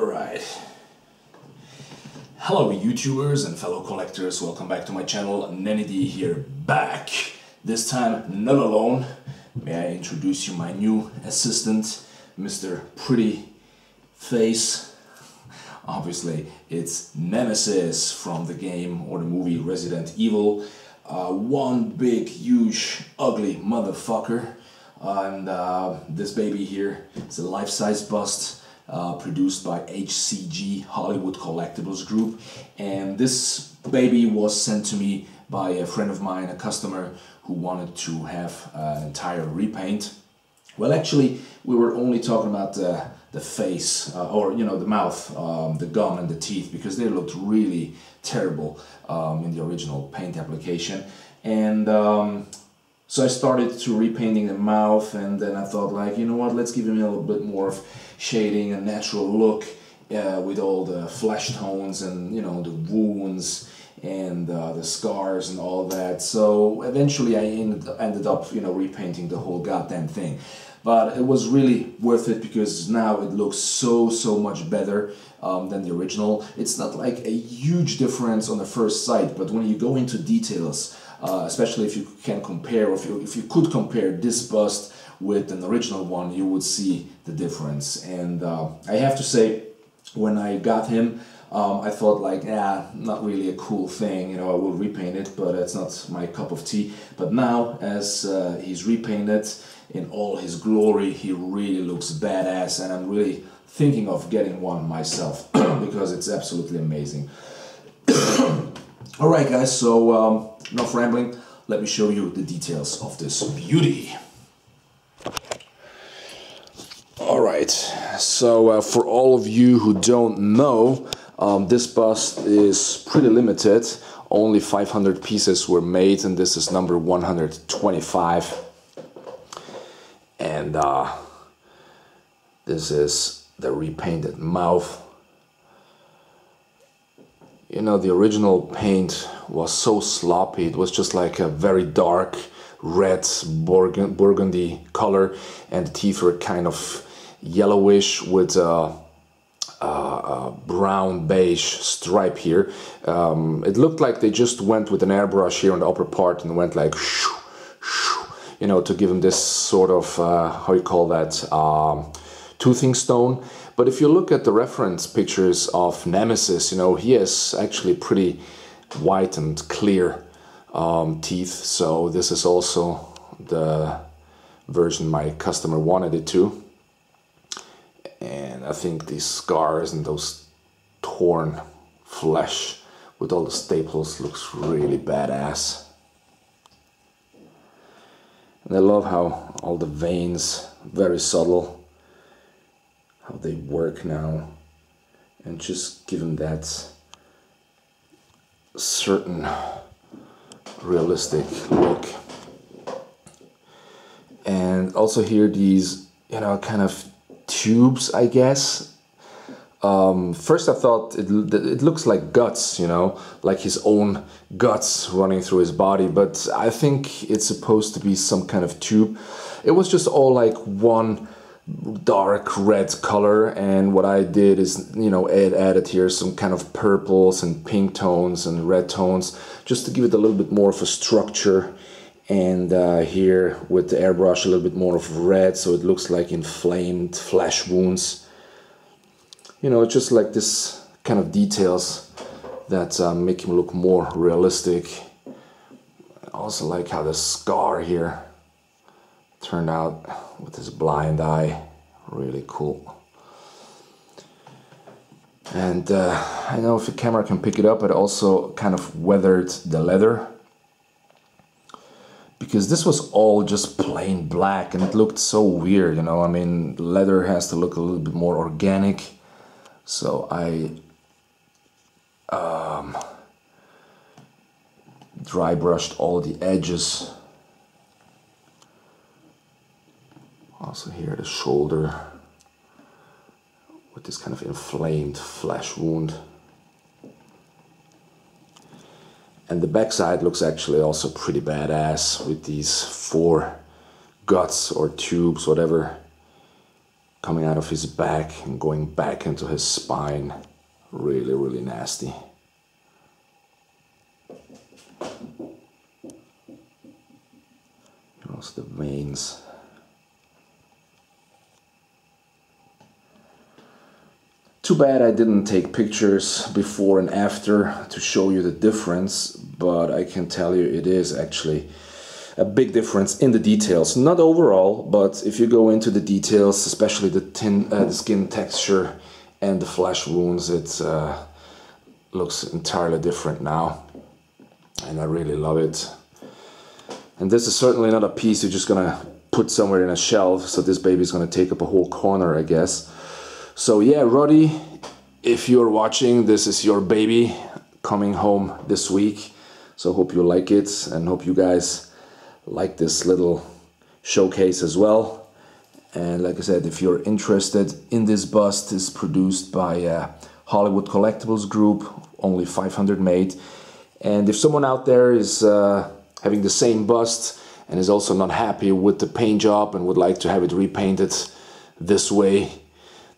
Alright. Hello YouTubers and fellow collectors, welcome back to my channel. Nenedy here, back. This time not alone. May I introduce you my new assistant, Mr. Pretty Face. Obviously it's Nemesis from the game or the movie Resident Evil. One big, huge, ugly motherfucker. And this baby here is a life-size bust. Produced by HCG, Hollywood Collectibles Group, and this baby was sent to me by a friend of mine, a customer who wanted to have an entire repaint. Well, actually, we were only talking about the face, or you know, the mouth, the gum and the teeth, because they looked really terrible in the original paint application. And so I started to repainting the mouth, and then I thought, like, you know what, let's give him a little bit more of shading, a natural look with all the flesh tones and, you know, the wounds and the scars and all that. So eventually I ended up, you know, repainting the whole goddamn thing. But it was really worth it because now it looks so much better than the original. It's not like a huge difference on the first sight, but when you go into details, especially if you can compare, or if you could compare this bust with an original one, you would see the difference. And I have to say, when I got him, I thought like, not really a cool thing, you know, I will repaint it, but it's not my cup of tea. But now, as he's repainted in all his glory, he really looks badass, and I'm really thinking of getting one myself because it's absolutely amazing. Alright guys, so enough rambling, let me show you the details of this beauty. Alright, so for all of you who don't know, this bust is pretty limited. Only 500 pieces were made, and this is number 125. And this is the repainted mouth. You know, the original paint was so sloppy. It was just like a very dark red burgundy color, and the teeth were kind of yellowish with a brown beige stripe here. It looked like they just went with an airbrush here on the upper part and went like shoo, shoo, you know, to give them this sort of how you call that, toothing stone. But if you look at the reference pictures of Nemesis, you know, he has actually pretty white and clear teeth. So this is also the version my customer wanted it to. And I think these scars and those torn flesh with all the staples looks really badass. And I love how all the veins, very subtle, how they work now, and just give them that certain realistic look. And also here these, you know, kind of tubes, I guess. First I thought it looks like guts, you know, like his own guts running through his body, but I think it's supposed to be some kind of tube. It was just all like one dark red color, and what I did is, you know, added here some kind of purples and pink tones and red tones just to give it a little bit more of a structure. And here with the airbrush a little bit more of red, so it looks like inflamed flesh wounds. You know, it's just like this kind of details that make him look more realistic. I also like how the scar here turned out with his blind eye. Really cool. And I don't know if the camera can pick it up, but also kind of weathered the leather, because this was all just plain black and it looked so weird, you know. I mean, leather has to look a little bit more organic, so I dry brushed all the edges. Also here the shoulder with this kind of inflamed flesh wound. And the backside looks actually also pretty badass with these 4 guts or tubes, whatever, coming out of his back and going back into his spine. Really, really nasty. Here's the veins. Too bad I didn't take pictures before and after to show you the difference, but I can tell you it is actually a big difference in the details. Not overall, but if you go into the details, especially the skin texture and the flesh wounds, it looks entirely different now, and I really love it. And this is certainly not a piece you're just gonna put somewhere in a shelf, so this baby's gonna take up a whole corner, I guess. So yeah, Roddy, if you're watching, this is your baby coming home this week. So hope you like it, and hope you guys like this little showcase as well. And like I said, if you're interested in this bust, is produced by Hollywood Collectibles Group, only 500 made. And if someone out there is having the same bust and is also not happy with the paint job and would like to have it repainted this way,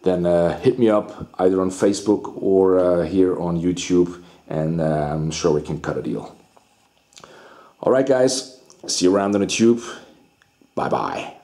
then hit me up either on Facebook or here on YouTube, and I'm sure we can cut a deal. Alright guys, see you around on the tube. Bye bye.